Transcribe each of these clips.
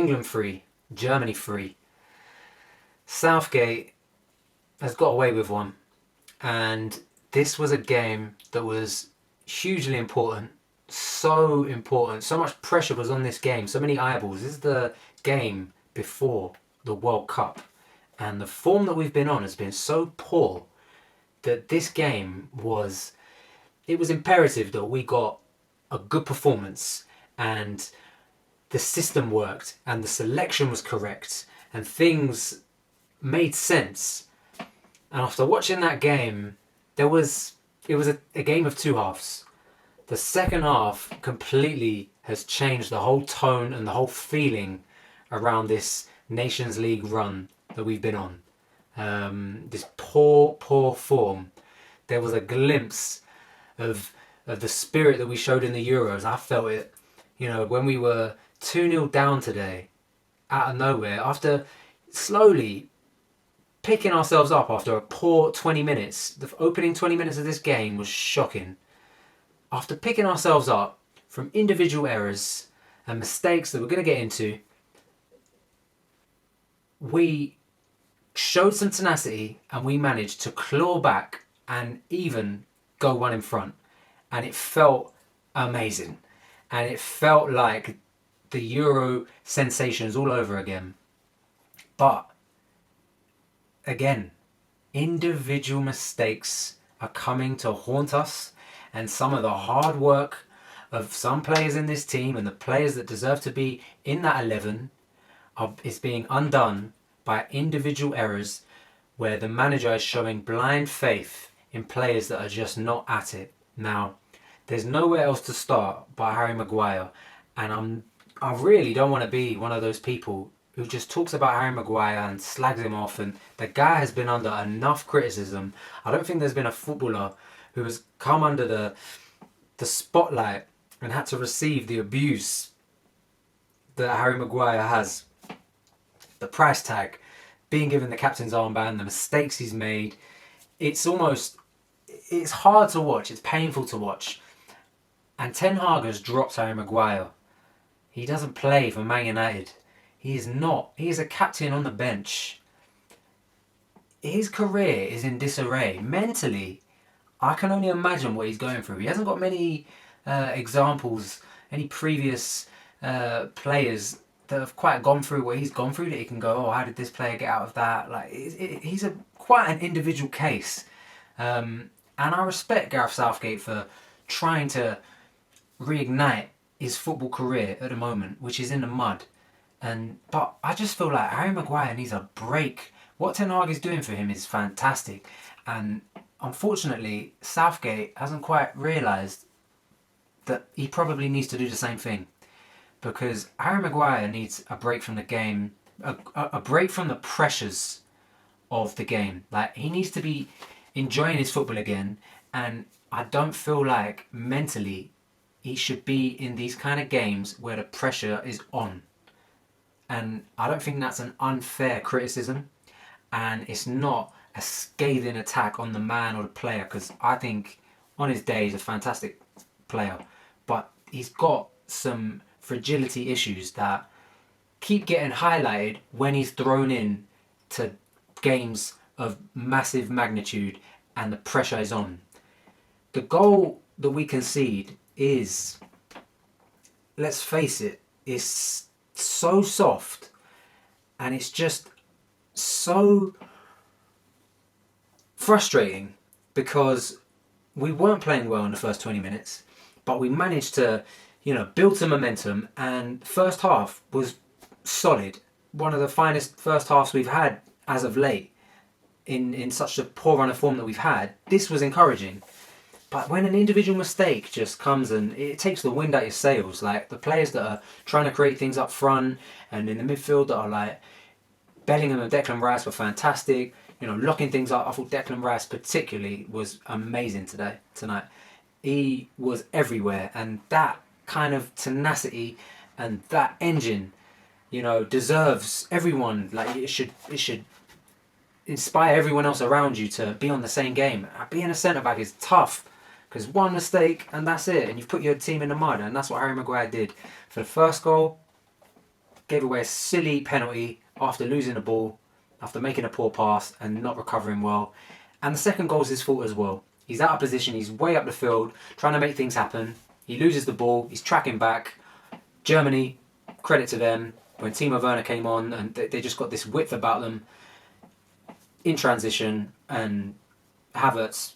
England 3, Germany 3. Southgate has got away with one. And this was a game that was hugely important. So important. So much pressure was on this game. So many eyeballs. This is the game before the World Cup. And the form that we've been on has been so poor that this game was... It was imperative that we got a good performance and the system worked and the selection was correct and things made sense. And after watching that game, it was a game of two halves. The second half completely has changed the whole tone and the whole feeling around this Nations League run that we've been on. This poor form. There was a glimpse of the spirit that we showed in the Euros. I felt it, when we were 2-0 down today, out of nowhere, after slowly picking ourselves up after a poor 20 minutes. The opening 20 minutes of this game was shocking. After picking ourselves up from individual errors and mistakes that we're going to get into, we showed some tenacity and we managed to claw back and even go one in front. And it felt amazing. And it felt like the Euro sensations all over again. But again, individual mistakes are coming to haunt us, and some of the hard work of some players in this team and the players that deserve to be in that 11 is being undone by individual errors where the manager is showing blind faith in players that are just not at it. Now, there's nowhere else to start but Harry Maguire, and I really don't want to be one of those people who just talks about Harry Maguire and slags him off, and the guy has been under enough criticism. I don't think there's been a footballer who has come under the spotlight and had to receive the abuse that Harry Maguire has. The price tag, being given the captain's armband, the mistakes he's made. It's hard to watch, it's painful to watch. And Ten Hag has dropped Harry Maguire. He doesn't play for Man United. He is not. He is a captain on the bench. His career is in disarray. Mentally, I can only imagine what he's going through. He hasn't got many examples, any previous players that have quite gone through what he's gone through that he can go, oh, how did this player get out of that? Like, he's quite an individual case. And I respect Gareth Southgate for trying to reignite his football career at the moment, which is in the mud. But I just feel like Harry Maguire needs a break. What Ten Hag is doing for him is fantastic. And unfortunately, Southgate hasn't quite realised that he probably needs to do the same thing. Because Harry Maguire needs a break from the game, a break from the pressures of the game. Like, he needs to be enjoying his football again. And I don't feel like mentally he should be in these kind of games where the pressure is on. And I don't think that's an unfair criticism, and it's not a scathing attack on the man or the player, because I think on his day he's a fantastic player, but he's got some fragility issues that keep getting highlighted when he's thrown in to games of massive magnitude and the pressure is on. The goal that we concede is, let's face it, is so soft, and it's just so frustrating because we weren't playing well in the first 20 minutes, but we managed to, build some momentum, and first half was solid. One of the finest first halves we've had as of late in such a poor run of form that we've had. This was encouraging. But when an individual mistake just comes and it takes the wind out your sails, like the players that are trying to create things up front and in the midfield that are like Bellingham and Declan Rice were fantastic, locking things up. I thought Declan Rice particularly was amazing tonight. He was everywhere, and that kind of tenacity and that engine, deserves everyone. Like, it should inspire everyone else around you to be on the same game. Being a centre back is tough. Because one mistake and that's it, and you've put your team in the mud, and that's what Harry Maguire did. For the first goal, gave away a silly penalty after losing the ball, after making a poor pass and not recovering well. And the second goal is his fault as well. He's out of position, he's way up the field, trying to make things happen. He loses the ball, he's tracking back. Germany, credit to them, when Timo Werner came on and they just got this width about them in transition, and Havertz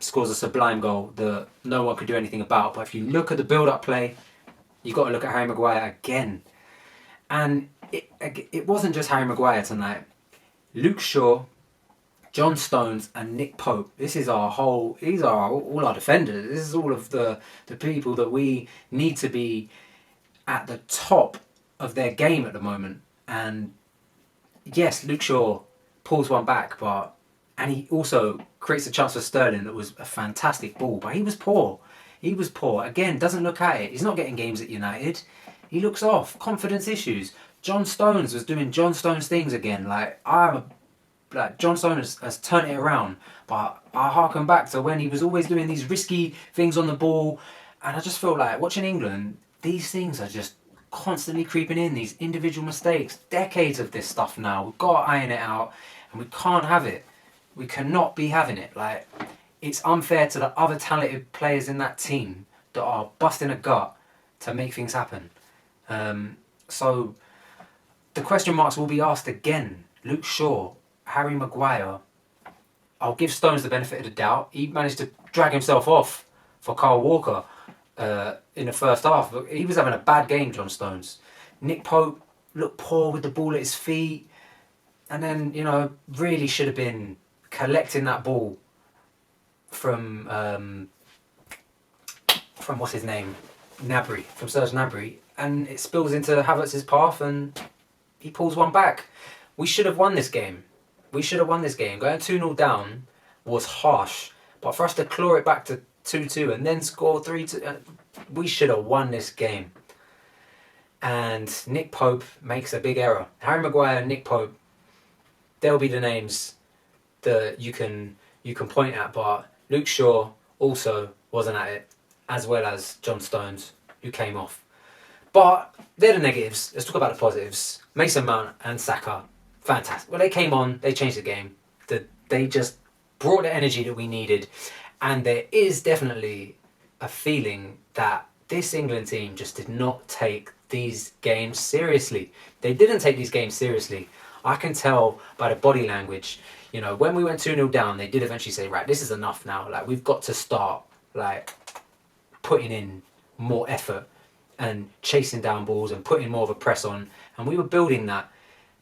scores a sublime goal that no one could do anything about. But if you look at the build-up play, you've got to look at Harry Maguire again. And it wasn't just Harry Maguire tonight. Luke Shaw, John Stones and Nick Pope. These are all our defenders. This is all of the people that we need to be at the top of their game at the moment. And yes, Luke Shaw pulls one back, and he also creates a chance for Sterling that was a fantastic ball, but he was poor. He was poor. Again, doesn't look at it. He's not getting games at United. He looks off. Confidence issues. John Stones was doing John Stones things again. John Stones has turned it around, but I harken back to when he was always doing these risky things on the ball, and I just feel like watching England, these things are just constantly creeping in, these individual mistakes. Decades of this stuff now. We've got to iron it out, and we can't have it. We cannot be having it. It's unfair to the other talented players in that team that are busting a gut to make things happen. So the question marks will be asked again. Luke Shaw, Harry Maguire. I'll give Stones the benefit of the doubt. He managed to drag himself off for Kyle Walker in the first half, but he was having a bad game, John Stones. Nick Pope looked poor with the ball at his feet, and then really should have been collecting that ball from what's his name, from Serge Gnabry, and it spills into Havertz's path, and he pulls one back. We should have won this game. Going 2-0 down was harsh, but for us to claw it back to 2-2 and then score 3-2, we should have won this game. And Nick Pope makes a big error. Harry Maguire and Nick Pope, they'll be the names that you can point at, but Luke Shaw also wasn't at it, as well as John Stones, who came off. But they're the negatives. Let's talk about the positives. Mason Mount and Saka, fantastic. Well, they came on, they changed the game. They just brought the energy that we needed. And there is definitely a feeling that this England team just did not take these games seriously. They didn't take these games seriously. I can tell by the body language. When we went 2-0 down, they did eventually say, right, this is enough now. We've got to start, putting in more effort and chasing down balls and putting more of a press on. And we were building that.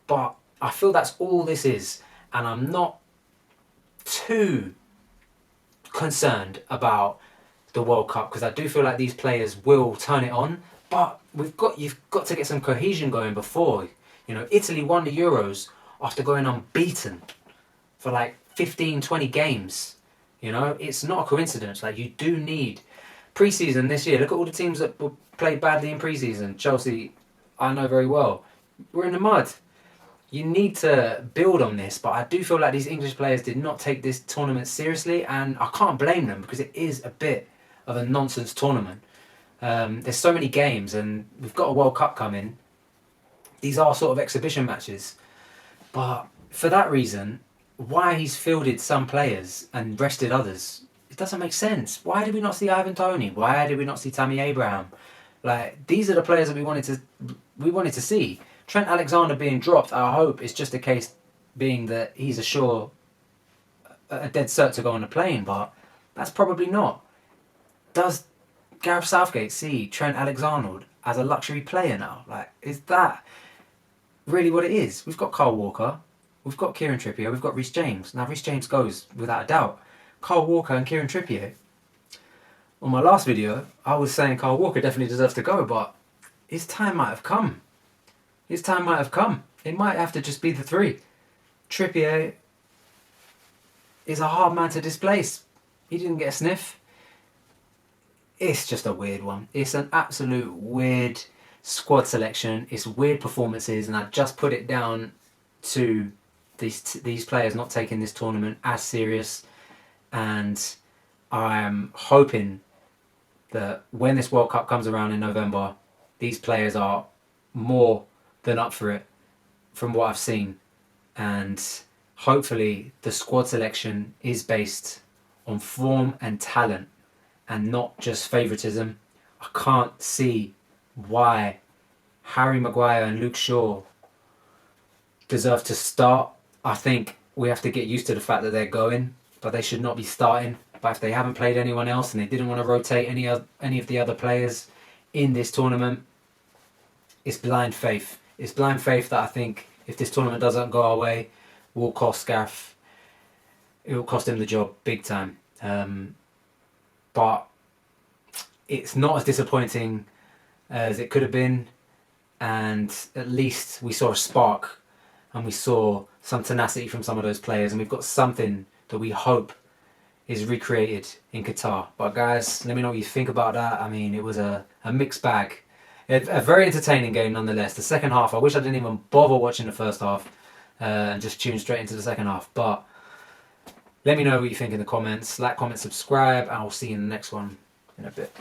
But I feel that's all this is. And I'm not too concerned about the World Cup, because I do feel like these players will turn it on. But you've got to get some cohesion going before. Italy won the Euros after going unbeaten for 15, 20 games. It's not a coincidence. You do need pre-season this year. Look at all the teams that played badly in pre-season. Chelsea, I know very well. We're in the mud. You need to build on this, but I do feel like these English players did not take this tournament seriously, and I can't blame them because it is a bit of a nonsense tournament. There's so many games, and we've got a World Cup coming. These are sort of exhibition matches, but for that reason, why he's fielded some players and rested others, it doesn't make sense. Why did we not see Ivan Toney? Why did we not see Tammy Abraham? These are the players that we wanted to see. Trent Alexander being dropped, I hope it's just a case being that he's a dead cert to go on a plane, but that's probably not. Does Gareth Southgate see Trent Alexander as a luxury player now? Is that really what it is? We've got Kyle Walker, we've got Kieran Trippier, we've got Reece James. Now Reece James goes without a doubt. Kyle Walker and Kieran Trippier. On my last video, I was saying Kyle Walker definitely deserves to go, but his time might have come. It might have to just be the three. Trippier is a hard man to displace. He didn't get a sniff. It's just a weird one. It's an absolute weird squad selection. It's weird performances, and I just put it down to these players not taking this tournament as serious. And I am hoping that when this World Cup comes around in November, these players are more than up for it from what I've seen. And hopefully the squad selection is based on form and talent and not just favouritism. I can't see why Harry Maguire and Luke Shaw deserve to start. I think we have to get used to the fact that they're going, but they should not be starting. But if they haven't played anyone else and they didn't want to rotate any of the other players in this tournament, it's blind faith. It's blind faith that I think if this tournament doesn't go our way, will cost Gareth. It will cost him the job big time. But it's not as disappointing as it could have been, and at least we saw a spark and we saw some tenacity from some of those players, and we've got something that we hope is recreated in Qatar. But guys, let me know what you think about that. I mean, it was a mixed bag. A very entertaining game nonetheless. The second half, I wish I didn't even bother watching the first half and just tune straight into the second half. But let me know what you think in the comments. Like, comment, subscribe, and I'll see you in the next one in a bit.